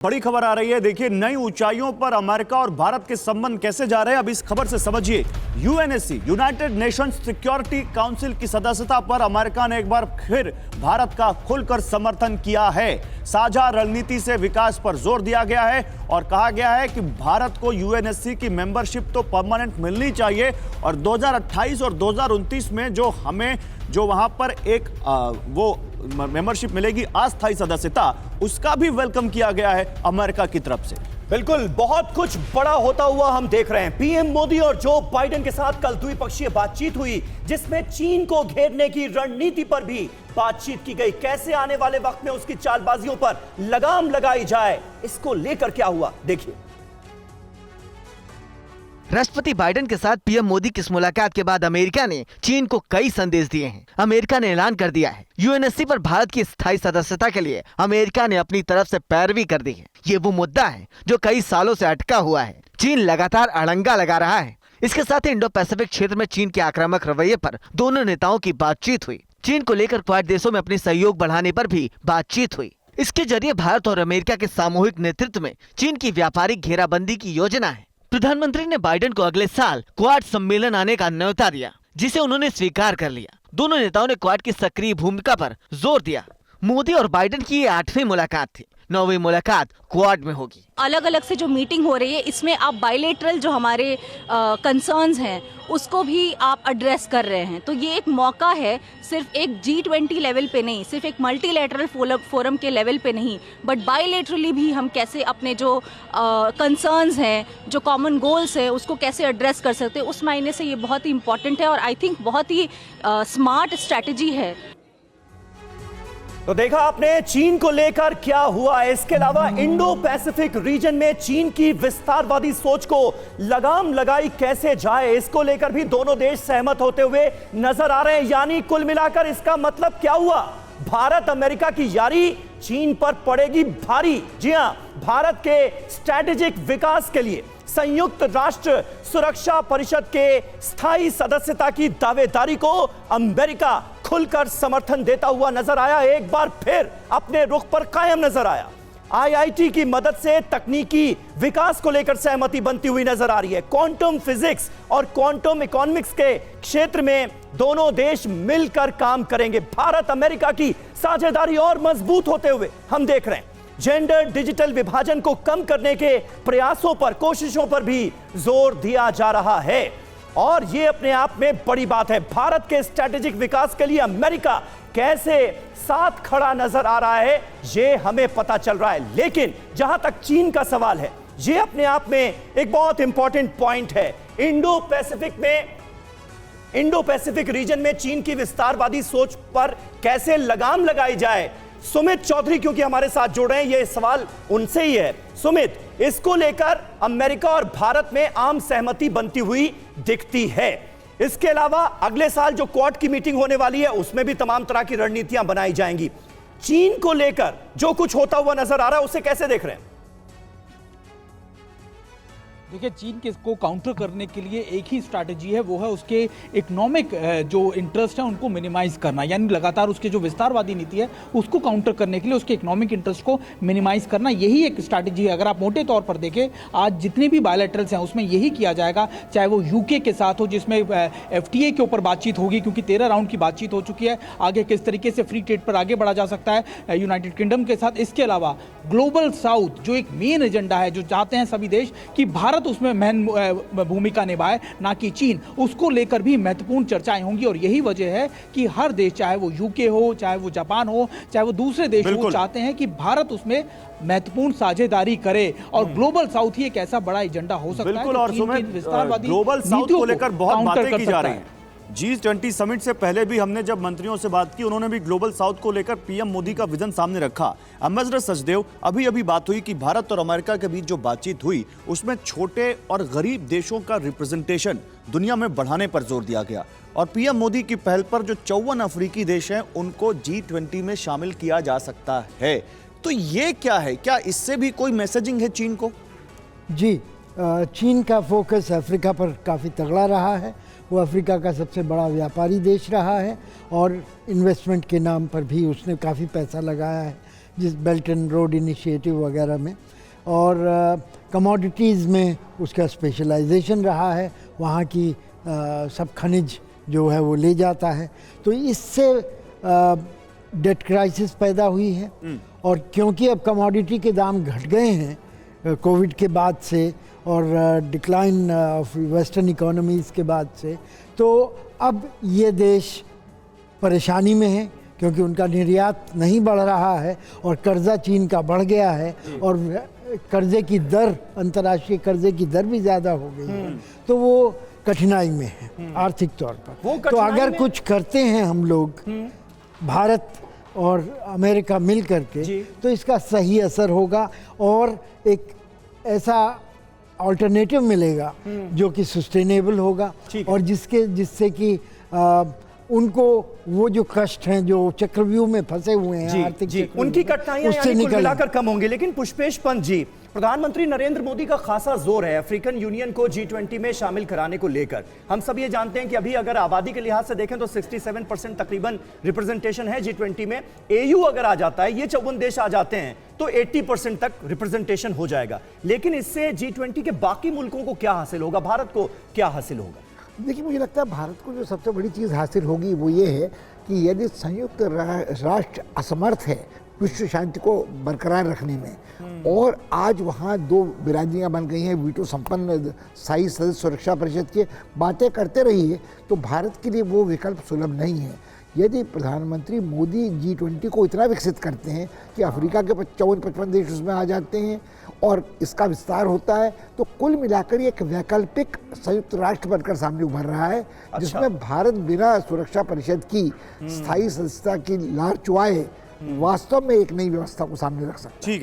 बड़ी खबर आ रही है। देखिए, नई ऊंचाइयों पर अमेरिका और भारत के संबंध कैसे जा रहे हैं, अब इस खबर से समझिए। UNSC, United Nations security council की सदस्यता पर अमेरिका ने एक बार फिर भारत का खुलकर समर्थन किया है। साझा रणनीति से विकास पर जोर दिया गया है और कहा गया है कि भारत को यूएनएससी की मेंबरशिप तो परमानेंट मिलनी चाहिए और 2028 और 2029 में जो वहां पर एक वो मेंबरशिप मिलेगी, अस्थायी सदस्यता, उसका भी वेलकम किया गया है अमेरिका की तरफ से। बिल्कुल, बहुत कुछ बड़ा होता हुआ हम देख रहे हैं। पीएम मोदी और जो बाइडेन के साथ कल द्विपक्षीय बातचीत हुई, जिसमें चीन को घेरने की रणनीति पर भी बातचीत की गई। कैसे आने वाले वक्त में उसकी चालबाजियों पर लगाम लगाई जाए, इसको लेकर क्या हुआ, देखिए। राष्ट्रपति बाइडेन के साथ पीएम मोदी की इस मुलाकात के बाद अमेरिका ने चीन को कई संदेश दिए हैं। अमेरिका ने ऐलान कर दिया है यूएनएससी पर भारत की स्थायी सदस्यता के लिए अमेरिका ने अपनी तरफ से पैरवी कर दी है। ये वो मुद्दा है जो कई सालों से अटका हुआ है। चीन लगातार अड़ंगा लगा रहा है। इसके साथ ही इंडो पैसिफिक क्षेत्र में चीन के आक्रामक रवैये पर दोनों नेताओं की बातचीत हुई। चीन को लेकर क्वाड देशों में अपनी सहयोग बढ़ाने पर भी बातचीत हुई। इसके जरिए भारत और अमेरिका के सामूहिक नेतृत्व में चीन की व्यापारिक घेराबंदी की योजना है। प्रधानमंत्री ने बाइडेन को अगले साल क्वाड सम्मेलन आने का न्योता दिया, जिसे उन्होंने स्वीकार कर लिया। दोनों नेताओं ने क्वाड की सक्रिय भूमिका पर जोर दिया। मोदी और बाइडेन की ये 8वीं मुलाकात थी। 9वीं मुलाकात क्वाड में होगी। अलग अलग से जो मीटिंग हो रही है, इसमें आप बायलैटरल जो हमारे कंसर्न्स हैं उसको भी आप एड्रेस कर रहे हैं। तो ये एक मौका है, सिर्फ एक G20 लेवल पे नहीं, सिर्फ एक मल्टीलैटरल फोरम के लेवल पे नहीं, बट बायलैटरली भी हम कैसे अपने जो कंसर्न्स हैं, जो कॉमन गोल्स है, उसको कैसे एड्रेस कर सकते हैं। उस मायने से ये बहुत ही इंपॉर्टेंट है और आई थिंक बहुत ही स्मार्ट स्ट्रैटेजी है। तो देखा आपने चीन को लेकर क्या हुआ। इसके अलावा इंडो पैसिफिक रीजन में चीन की विस्तारवादी सोच को लगाम लगाई कैसे जाए, इसको लेकर भी दोनों देश सहमत होते हुए नजर आ रहे हैं। यानी कुल मिलाकर इसका मतलब क्या हुआ, भारत अमेरिका की यारी चीन पर पड़ेगी भारी। जी हां, भारत के स्ट्रैटेजिक विकास के लिए संयुक्त राष्ट्र सुरक्षा परिषद के स्थायी सदस्यता की दावेदारी को अमेरिका खुलकर समर्थन देता हुआ नजर आया। एक बार फिर अपने रुख पर कायम नजर आया। आईआईटी की मदद से तकनीकी विकास को लेकर सहमति बनती हुई नजर आ रही है। क्वांटम फिजिक्स और क्वांटम इकोनॉमिक्स के क्षेत्र में दोनों देश मिलकर काम करेंगे। भारत अमेरिका की साझेदारी और मजबूत होते हुए हम देख रहे हैं। जेंडर डिजिटल विभाजन को कम करने के प्रयासों पर, कोशिशों पर भी जोर दिया जा रहा है और यह अपने आप में बड़ी बात है। भारत के स्ट्रैटेजिक विकास के लिए अमेरिका कैसे साथ खड़ा नजर आ रहा है, यह हमें पता चल रहा है। लेकिन जहां तक चीन का सवाल है, यह अपने आप में एक बहुत इंपॉर्टेंट पॉइंट है। इंडो पैसिफिक रीजन में चीन की विस्तारवादी सोच पर कैसे लगाम लगाई जाए। सुमित चौधरी क्योंकि हमारे साथ जुड़ रहे हैं, यह सवाल उनसे ही है। सुमित, इसको लेकर अमेरिका और भारत में आम सहमति बनती हुई दिखती है। इसके अलावा अगले साल जो क्वाड की मीटिंग होने वाली है, उसमें भी तमाम तरह की रणनीतियां बनाई जाएंगी। चीन को लेकर जो कुछ होता हुआ नजर आ रहा है, उसे कैसे देख रहे हैं? देखिए, चीन के को काउंटर करने के लिए एक ही स्ट्रैटेजी है, वो है उसके इकोनॉमिक जो इंटरेस्ट है उनको मिनिमाइज करना। यानी लगातार उसके जो विस्तारवादी नीति है उसको काउंटर करने के लिए उसके इकोनॉमिक इंटरेस्ट को मिनिमाइज करना, यही एक स्ट्रैटेजी है। अगर आप मोटे तौर पर देखें, आज जितने भी बायलैटरल्स हैं उसमें यही किया जाएगा, चाहे वो यूके के साथ हो जिसमें एफटीए के ऊपर बातचीत होगी, क्योंकि 13 राउंड की बातचीत हो चुकी है। आगे किस तरीके से फ्री ट्रेड पर आगे बढ़ा जा सकता है यूनाइटेड किंगडम के साथ। इसके अलावा ग्लोबल साउथ जो एक मेन एजेंडा है, जो चाहते हैं सभी देश कि भारत उसमें महत्वपूर्ण भूमिका निभाए, ना कि चीन, उसको लेकर भी महत्वपूर्ण चर्चाएं होंगी। और यही वजह है कि हर देश, चाहे वो यूके हो, चाहे वो जापान हो, चाहे वो दूसरे देश हो, चाहते हैं कि भारत उसमें महत्वपूर्ण साझेदारी करे। और ग्लोबल साउथ ही एक ऐसा बड़ा एजेंडा हो सकता है और ग्लोबल साउथ को लेकर बहुत बातें की जा रही हैं। G20 समिट से पहले भी हमने जब मंत्रियों से बात की, उन्होंने भी ग्लोबल साउथ को लेकर पीएम मोदी का विजन सामने रखा। एम्बेसडर सचदेव, अभी बात हुई कि भारत और अमेरिका के बीच जो बातचीत हुई उसमें छोटे और गरीब देशों का रिप्रेजेंटेशन दुनिया में बढ़ाने पर जोर दिया गया और पीएम मोदी की पहल पर जो 54 अफ्रीकी देश हैं उनको G20 में शामिल किया जा सकता है। तो ये क्या है, क्या इससे भी कोई मैसेजिंग है चीन को? जी, चीन का फोकस अफ्रीका पर काफ़ी तगड़ा रहा है। वो अफ्रीका का सबसे बड़ा व्यापारी देश रहा है और इन्वेस्टमेंट के नाम पर भी उसने काफ़ी पैसा लगाया है। जिस बेल्ट एंड रोड इनिशिएटिव वगैरह में, और कमोडिटीज़ में उसका स्पेशलाइजेशन रहा है, वहाँ की सब खनिज जो है वो ले जाता है। तो इससे डेट क्राइसिस पैदा हुई है, और क्योंकि अब कमोडिटी के दाम घट गए हैं कोविड के बाद से और डिक्लाइन ऑफ वेस्टर्न इकोनॉमीज़ के बाद से, तो अब ये देश परेशानी में है क्योंकि उनका निर्यात नहीं बढ़ रहा है और कर्जा चीन का बढ़ गया है, और कर्जे की दर, अंतर्राष्ट्रीय कर्जे की दर भी ज़्यादा हो गई है, तो वो कठिनाई में है आर्थिक तौर पर। तो अगर कुछ करते हैं हम लोग, भारत और अमेरिका मिल करके, तो इसका सही असर होगा और एक ऐसा ऑल्टरनेटिव मिलेगा जो कि सस्टेनेबल होगा और जिससे कि उनको वो जो कष्ट हैं, जो चक्रव्यूह में फंसे हुए हैं आर्थिक, उनकी कठिनाइयां उससे मिलाकर कम होंगी। लेकिन पुष्पेश पंत जी, प्रधानमंत्री नरेंद्र मोदी का खासा जोर है अफ्रीकन यूनियन को G20 में शामिल कराने को लेकर। हम सब ये जानते हैं कि अभी अगर आबादी के लिहाज से देखें तो 67% तकरीबन रिप्रेजेंटेशन है G20 में। AU अगर आ जाता है, ये 54 देश आ जाते हैं, तो 80% तक रिप्रेजेंटेशन हो जाएगा। लेकिन इससे G20 के बाकी मुल्कों को क्या हासिल होगा, भारत को क्या हासिल होगा? देखिए, मुझे लगता है भारत को जो सबसे बड़ी चीज़ हासिल होगी वो ये है कि यदि संयुक्त राष्ट्र असमर्थ है विश्व शांति को बरकरार रखने में, और आज वहाँ 2 बिरादरियाँ बन गई हैं वीटो संपन्न स्थायी सदस्य सुरक्षा परिषद की, बातें करते रहिए, तो भारत के लिए वो विकल्प सुलभ नहीं है। यदि प्रधानमंत्री मोदी G20 को इतना विकसित करते हैं कि अफ्रीका के 54-55 देश उसमें आ जाते हैं और इसका विस्तार होता है, तो कुल मिलाकर एक वैकल्पिक संयुक्त राष्ट्र बनकर सामने उभर रहा है, जिसमें भारत बिना सुरक्षा परिषद की स्थायी सदस्यता की लार चुआए वास्तव में एक नई व्यवस्था को सामने रख सकता है।